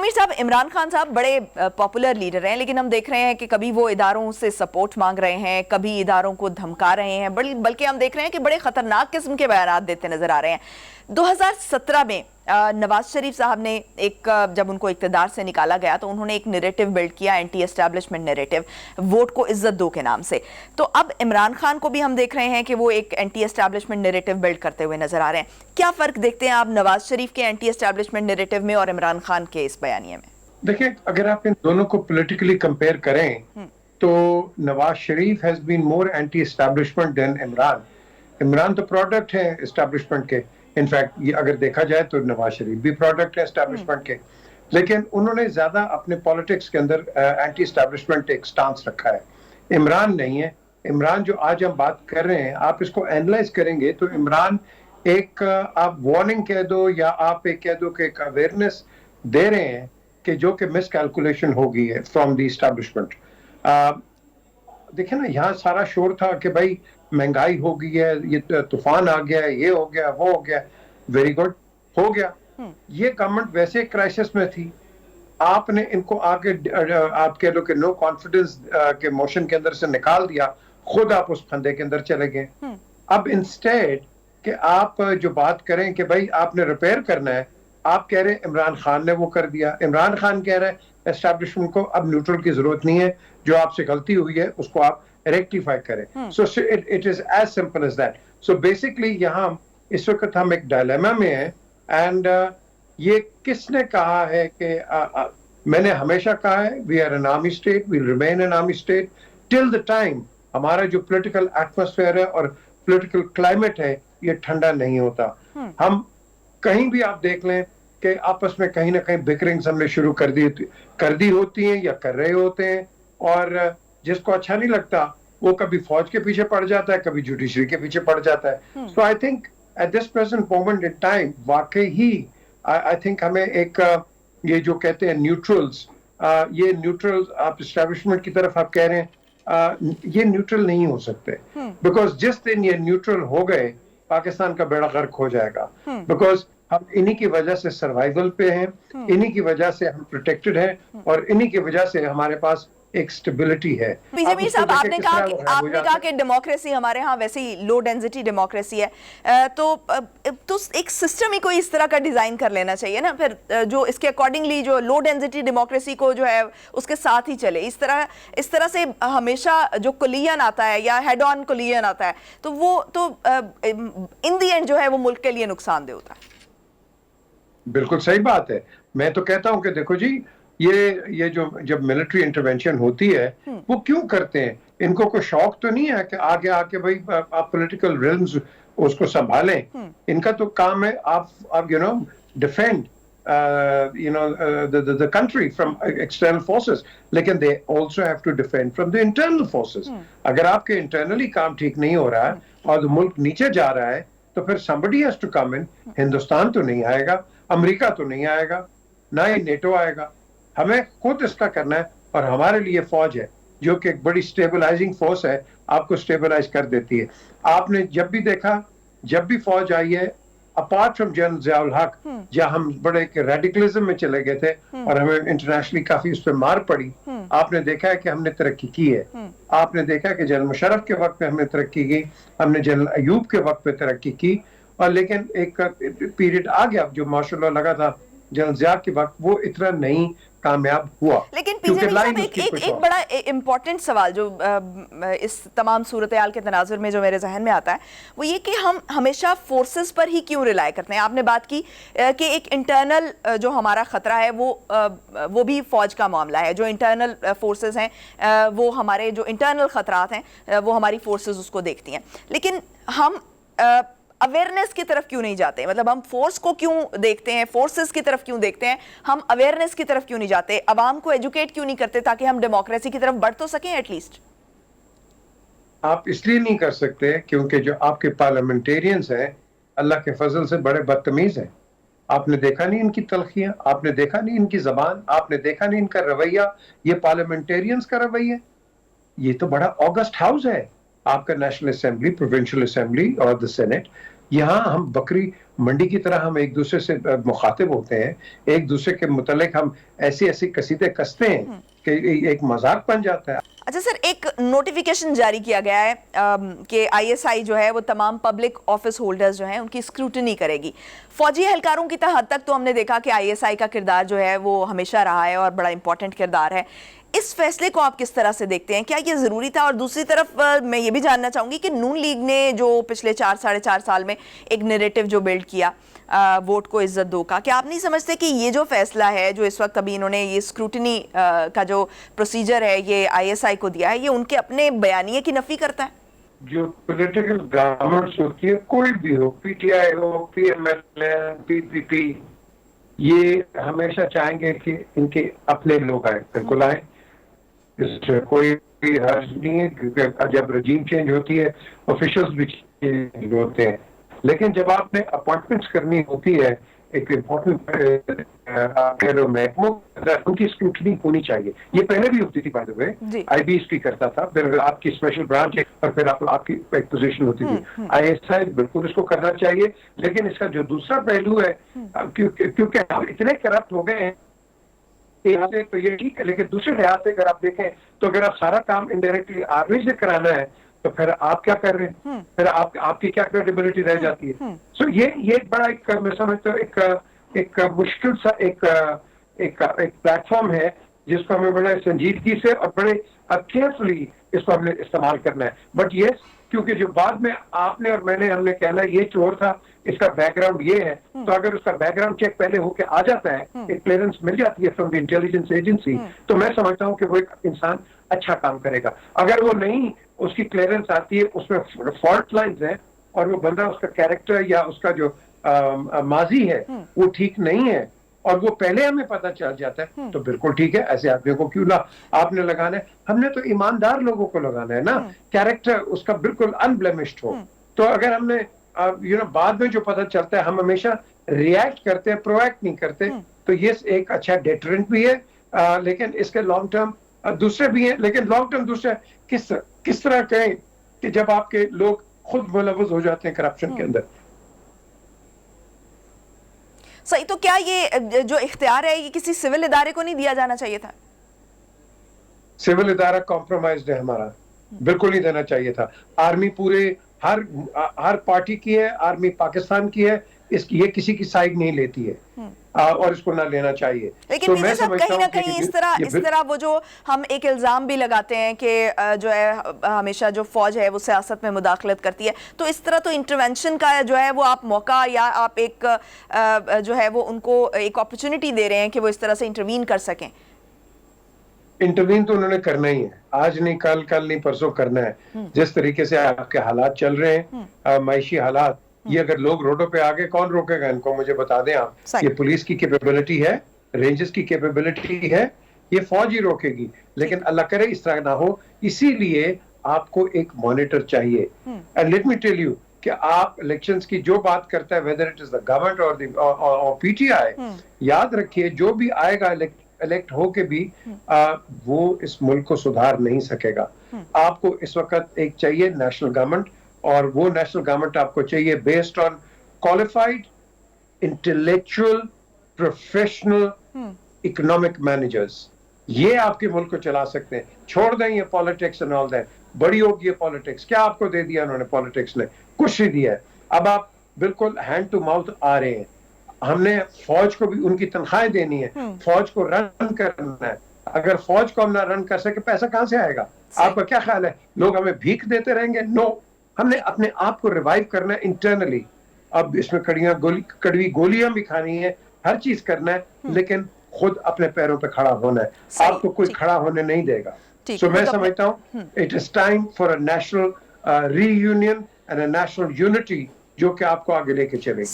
میر صاحب، عمران خان صاحب بڑے پاپولر لیڈر ہیں، لیکن ہم دیکھ رہے ہیں کہ کبھی وہ اداروں سے سپورٹ مانگ رہے ہیں، کبھی اداروں کو دھمکا رہے ہیں، بلکہ ہم دیکھ رہے ہیں کہ بڑے خطرناک قسم کے بیانات دیتے نظر آ رہے ہیں۔ 2017 میں نواز شریف صاحب نے جب ان کو اقتدار سے نکالا گیا تو انہوں نے ایک نیریٹو بلڈ کیا، اینٹی اسٹیبلشمنٹ نیریٹو، ووٹ کو عزت دو کے نام سے۔ تو اب عمران خان کو بھی ہم دیکھ رہے ہیں کہ وہ ایک اینٹی اسٹیبلشمنٹ نیریٹو بلڈ کرتے ہوئے نظر آ رہے ہیں۔ کیا فرق دیکھتے ہیں آپ نواز شریف کے اینٹی اسٹیبلشمنٹ نیریٹو میں اور عمران خان کے اس بیانیے میں؟ دیکھیں، اگر آپ ان دونوں کو پولیٹیکلی کمپیئر کریں تو Nawaz Sharif has been more anti establishment than Imran. Imran تو پروڈکٹ ہے اسٹیبلشمنٹ کے، انفیکٹ یہ اگر دیکھا جائے تو نواز شریف بھی پروڈکٹ ہے اسٹیبلشمنٹ کے، لیکن انہوں نے زیادہ اپنے پالیٹکس کے اندر اینٹی اسٹیبلشمنٹ ایک سٹانس رکھا ہے۔ عمران نہیں ہے۔ عمران جو آج ہم بات کر رہے ہیں، آپ اس کو اینالائز کریں گے تو عمران ایک آپ وارننگ کہہ دو یا آپ ایک کہہ دو کہ ایک اویئرنیس دے رہے ہیں کہ جو کہ مس کیلکولیشن ہو گئی ہے فرام دی اسٹیبلشمنٹ۔ دیکھیں نا، یہاں سارا شور تھا کہ بھائی مہنگائی ہو گئی ہے، یہ طوفان آ گیا ہے، یہ ہو گیا، وہ ہو گیا۔ ویری گڈ، ہو گیا۔ یہ گورنمنٹ ویسے کرائسس میں تھی، آپ نے ان کو آگے آپ کہہ لو کہ نو کانفیڈنس کے موشن کے اندر سے نکال دیا، خود آپ اس پھندے کے اندر چلے گئے۔ اب انسٹیڈ کہ آپ جو بات کریں کہ بھائی آپ نے ریپیئر کرنا ہے، آپ کہہ رہے ہیں عمران خان نے وہ کر دیا۔ عمران خان کہہ رہے ہیں اسٹیبلشمنٹ کو اب نیوٹرل کی ضرورت نہیں ہے، جو آپ سے غلطی ہوئی ہے اس کو آپ ریکٹیفائی کریں۔ So it is as simple as that. So basically یہاں اس وقت ہم ایک ڈائلیما میں ہیں، اینڈ یہ کس نے کہا ہے کہ میں نے ہمیشہ کہا ہے we are an army state, we remain an army state till the time ہمارا جو پولیٹیکل ایٹماسفیئر ہے اور پولیٹیکل کلائمیٹ ہے یہ ٹھنڈا نہیں ہوتا۔ ہم کہیں بھی آپ دیکھ لیں کہ آپس میں کہیں نہ کہیں بکرنگز ہم نے شروع کر دی ہوتی ہیں یا کر رہے ہوتے ہیں، اور جس کو اچھا نہیں لگتا وہ کبھی فوج کے پیچھے پڑ جاتا ہے، کبھی جوڈیشری کے پیچھے پڑ جاتا ہے۔ So I think at this present moment in time واقعی ہی آئی تھنک ہمیں ایک یہ جو کہتے ہیں نیوٹرلز، یہ نیوٹرل آپ اسٹیبلشمنٹ کی طرف آپ کہہ رہے ہیں، یہ نیوٹرل نہیں ہو سکتے، بیکاز جس دن یہ نیوٹرل ہو گئے پاکستان کا بیڑا غرق ہو جائے گا، بیکاز ہم انہی کی وجہ سے سروائیول پہ ہیں، انہی کی وجہ سے ہم پروٹیکٹڈ ہیں، اور انہی کی وجہ سے ہمارے پاس ایک سٹیبلٹی ہے۔ میر صاحب، آپ نے کہا کہ ڈیموکریسی ہمارے ہاں ویسے ہی لو ڈینسٹی ڈیموکریسی ہے، تو ایک سسٹم ہی کوئی اس طرح کا ڈیزائن کر لینا چاہیے نا پھر، جو اس کے اکارڈنگلی جو لو ڈینسٹی ڈیموکریسی کو جو ہے اس کے ساتھ ہی چلے۔ اس طرح سے ہمیشہ جو کولیشن آتا ہے یا ہیڈ آن کولیشن آتا ہے تو وہ تو ان دی اینڈ جو ہے وہ ملک کے لیے نقصان دہ ہوتا ہے۔ بالکل صحیح بات ہے۔ میں تو کہتا ہوں کہ دیکھو جی، یہ جو جب ملٹری انٹرونشن ہوتی ہے وہ کیوں کرتے ہیں؟ ان کو کوئی شوق تو نہیں ہے کہ آگے آ کے بھائی آپ پولیٹیکل ریلمز اس کو سنبھالیں۔ ان کا تو کام ہے آپ defend the country from external forces، لیکن they also have to defend from the internal forces۔ اگر آپ کے انٹرنلی کام ٹھیک نہیں ہو رہا ہے اور ملک نیچے جا رہا ہے تو پھر somebody has to come in۔ Hindustan تو نہیں آئے گا، امریکہ تو نہیں آئے گا، نہ ہی نیٹو آئے گا، ہمیں خود اس کا کرنا ہے۔ اور ہمارے لیے فوج ہے جو کہ ایک بڑی سٹیبلائزنگ فورس ہے، آپ کو سٹیبلائز کر دیتی ہے۔ آپ نے جب بھی دیکھا، جب بھی فوج آئی ہے، اپارٹ فرام جنرل ضیاء الحق، جہاں ہم بڑے ریڈیکلزم میں چلے گئے تھے اور ہمیں انٹرنیشنلی کافی اس پہ مار پڑی، آپ نے دیکھا ہے کہ ہم نے ترقی کی ہے۔ آپ نے دیکھا کہ جنرل مشرف کے وقت پہ ہم نے ترقی کی، ہم نے جنرل ایوب کے وقت پہ ترقی کی، اور لیکن ایک پیریڈ آ گیا جو ماشاء اللہ لگا تھا جنرل ضیاء کے وقت، وہ اتنا نہیں کامیاب ہوا۔ لیکن پی جے صاحب، ایک بڑا امپورٹنٹ سوال جو اس تمام صورتحال کے تناظر میں جو میرے ذہن میں آتا ہے وہ یہ کہ ہم ہمیشہ فورسز پر ہی کیوں ریلائی کرتے ہیں؟ آپ نے بات کی کہ ایک انٹرنل جو ہمارا خطرہ ہے وہ بھی فوج کا معاملہ ہے، جو انٹرنل فورسز ہیں وہ ہمارے جو انٹرنل خطرات ہیں وہ ہماری فورسز اس کو دیکھتی ہیں، لیکن ہم اویئرنیس کی طرف کیوں نہیں جاتے؟ مطلب ہم فورس کو کیوں دیکھتے ہیں، فورسز کی طرف کیوں دیکھتے ہیں، ہم اویئرنیس کی طرف کیوں نہیں جاتے، عوام کو ایجوکیٹ کیوں نہیں کرتے تاکہ ہم ڈیموکریسی کی طرف بڑھ تو سکیں ایٹ لیسٹ؟ آپ اس لیے نہیں کر سکتے کیونکہ جو آپ کے پارلیمنٹیرینز ہیں اللہ کے فضل سے بڑے بدتمیز ہیں۔ آپ نے دیکھا نہیں ان کی تلخیاں، آپ نے دیکھا نہیں ان کی زبان، آپ نے دیکھا نہیں ان کا رویہ، یہ پارلیمنٹیرینز کا رویہ۔ یہ تو بڑا آگسٹ ہاؤس ہے آپ کا، نیشنل اسمبلی، پروونشل اسمبلی اور دی سینٹ، یہاں ہم بکری منڈی کی طرح ہم ایک دوسرے سے مخاطب ہوتے ہیں, ایک دوسرے کے متعلق ہم ایسی ایسی قصیدے کستے ہیں کہ ایک مذاق بن جاتا ہے. اچھا سر, ایک نوٹیفیکیشن جاری کیا گیا ہے کہ آئی ایس آئی جو ہے وہ تمام پبلک آفس ہولڈرز جو ہیں ان کی اسکروٹنی کرے گی. فوجی اہلکاروں کی حد تک تو ہم نے دیکھا کہ آئی ایس آئی کا کردار جو ہے وہ ہمیشہ رہا ہے اور بڑا امپورٹنٹ کردار ہے. اس فیصلے کو آپ کس طرح سے دیکھتے ہیں؟ کیا یہ ضروری تھا؟ اور دوسری طرف میں یہ بھی جاننا چاہوں گی کہ نون لیگ نے جو پچھلے 4-4.5 سال میں ایک نیریٹو جو بلڈ کیا ووٹ کو عزت دو کا, کیا آپ نہیں سمجھتے کہ یہ جو فیصلہ ہے جو اس وقت ابھی انہوں نے یہ اسکروٹنی کا جو پروسیجر ہے یہ آئی ایس آئی کو دیا ہے, یہ ان کے اپنے بیانیے کی نفی کرتا ہے؟ جو پولیٹیکل گورنمنٹس ہوتی ہے, کوئی بھی ہو, پی ٹی آئی ہو, P M L A, P P P, یہ ہمیشہ چاہیں گے کہ ان کے اپنے لوگ آئے, بالکل آئے, اس سے کوئی حرج نہیں ہے, کیونکہ جب رجیم چینج ہوتی ہے آفیشلز بھی چینج ہوتے ہیں, لیکن جب آپ نے اپوائنٹمنٹس کرنی ہوتی ہے ایک امپورٹنٹ محکموں, ان کی اسکروٹنی ہونی چاہیے. یہ پہلے بھی ہوتی تھی by the way, I B S P کرتا تھا, پھر آپ کی اسپیشل برانچ اور پھر آپ کی ایک پوزیشن ہوتی تھی. آئی ایس آئی بالکل اس کو کرنا چاہیے, لیکن اس کا جو دوسرا پہلو ہے, کیونکہ ہم اتنے کرپٹ ہو گئے ہیں تو یہ ٹھیک ہے, لیکن دوسرے لحاظ سے اگر آپ دیکھیں تو اگر آپ سارا کام انڈائریکٹلی آرمی سے کرانا ہے تو پھر آپ کیا کر رہے ہیں, پھر آپ کی کیا کریڈیبلٹی رہ جاتی ہے. سو یہ بڑا ایک میں سمجھتا ہوں ایک مشکل سا ایک پلیٹ فارم ہے جس کو ہمیں بڑے سنجیدگی سے اور بڑے کیئرفلی اس کو ہم نے استعمال کرنا ہے. بٹ یس, کیونکہ جو بعد میں آپ نے اور میں نے ہم نے کہنا یہ چور تھا, اس کا بیک گراؤنڈ یہ ہے, تو اگر اس کا بیک گراؤنڈ چیک پہلے ہو کے آ جاتا ہے, ایک کلیئرنس مل جاتی ہے فرام دی انٹیلیجنس ایجنسی, تو میں سمجھتا ہوں کہ وہ ایک انسان اچھا کام کرے گا. اگر وہ نہیں, اس کی کلیئرنس آتی ہے, اس میں فالٹ لائنز ہیں اور وہ بندہ اس کا کیریکٹر یا اس کا جو ماضی ہے وہ ٹھیک نہیں ہے, اور وہ پہلے ہمیں پتہ چل جاتا ہے, تو بالکل ٹھیک ہے, ایسے آدمی کو کیوں نہ آپ نے لگانا ہے. ہم نے تو ایماندار لوگوں کو لگانا ہے نا, کیریکٹر اس کا بالکل انبلیمشڈ ہو. تو اگر ہم نے بعد میں جو پتہ چلتا ہے, ہم ہمیشہ ریئیکٹ کرتے ہیں, پرویکٹ نہیں کرتے, تو یہ ایک اچھا ڈیٹرنٹ بھی ہے, لیکن اس کے لانگ ٹرم دوسرے بھی ہیں. لیکن لانگ ٹرم دوسرے کس طرح کہیں کہ جب آپ کے لوگ خود ملوث ہو جاتے ہیں کرپشن کے اندر. صحیح, تو کیا یہ جو اختیار ہے یہ کسی سول ادارے کو نہیں دیا جانا چاہیے تھا؟ سول ادارہ کمپرومائزڈ ہے ہمارا, بالکل نہیں دینا چاہیے تھا. آرمی پورے ہر پارٹی کی ہے, آرمی پاکستان کی ہے, یہ کسی کی سائیڈ نہیں لیتی ہے, اور اس کو نہ لینا چاہیے. لیکن میرے صاحب کہیں نہ کہیں اس طرح وہ جو ہم ایک الزام بھی لگاتے ہیں کہ جو ہے ہمیشہ جو فوج ہے وہ سیاست میں مداخلت کرتی ہے, تو اس طرح تو انٹرونشن کا جو ہے وہ آپ موقع یا آپ ایک جو ہے وہ ان کو ایک اپرچونٹی دے رہے ہیں کہ وہ اس طرح سے انٹروین کر سکیں. انٹروین تو انہوں نے کرنا ہی ہے, آج نہیں, کل نہیں, پرسوں کرنا ہے. جس طریقے سے آپ کے حالات چل رہے ہیں, معاشی حالات, یہ اگر لوگ روڈوں پہ آگے, کون روکے گا ان کو؟ مجھے بتا دیں آپ. یہ پولیس کی کیپیبلٹی ہے, رینجز کی کیپیبلٹی ہے, یہ فوج ہی روکے گی. لیکن اللہ کرے اس طرح نہ ہو, اسی لیے آپ کو ایک مانیٹر چاہیے. And let me tell you کہ آپ الیکشنز کی جو بات کرتا ہے, whether it is the government اور پی ٹی آئی, یاد رکھیے جو بھی آئے گا الیکٹ ہو کے بھی وہ اس ملک کو سدھار نہیں سکے گا. آپ کو اس وقت ایک چاہیے نیشنل گورنمنٹ, اور وہ نیشنل گورنمنٹ آپ کو چاہیے based on qualified, intellectual, professional, economic managers. یہ آپ کے ملک کو چلا سکتے ہیں. چھوڑ دیں یہ پالیٹکس اینڈ آل دیٹ, بڑی ہوگی یہ پالیٹکس. کیا آپ کو دے دیا انہوں نے پالیٹکس نے؟ کچھ نہیں دیا ہے. اب آپ بالکل ہینڈ ٹو ماؤتھ آ رہے ہیں. ہم نے فوج کو بھی ان کی تنخواہیں دینی ہے, فوج کو رن کرنا ہے. اگر فوج کو ہم نہ رن کر سکے, پیسہ کہاں سے آئے گا؟ آپ کا کیا خیال ہے, لوگ ہمیں بھیک دیتے رہیں گے؟ نو, ہم نے اپنے آپ کو ریوائیو کرنا ہے انٹرنلی. اب اس میں کڑوی گولیاں بھی کھانی ہے, ہر چیز کرنا ہے, لیکن خود اپنے پیروں پہ کھڑا ہونا ہے. آپ کو کوئی کھڑا ہونے نہیں دے گا. سو میں سمجھتا ہوں it is time for a national reunion and a national unity جو کہ آپ کو آگے لے کے چلے گی.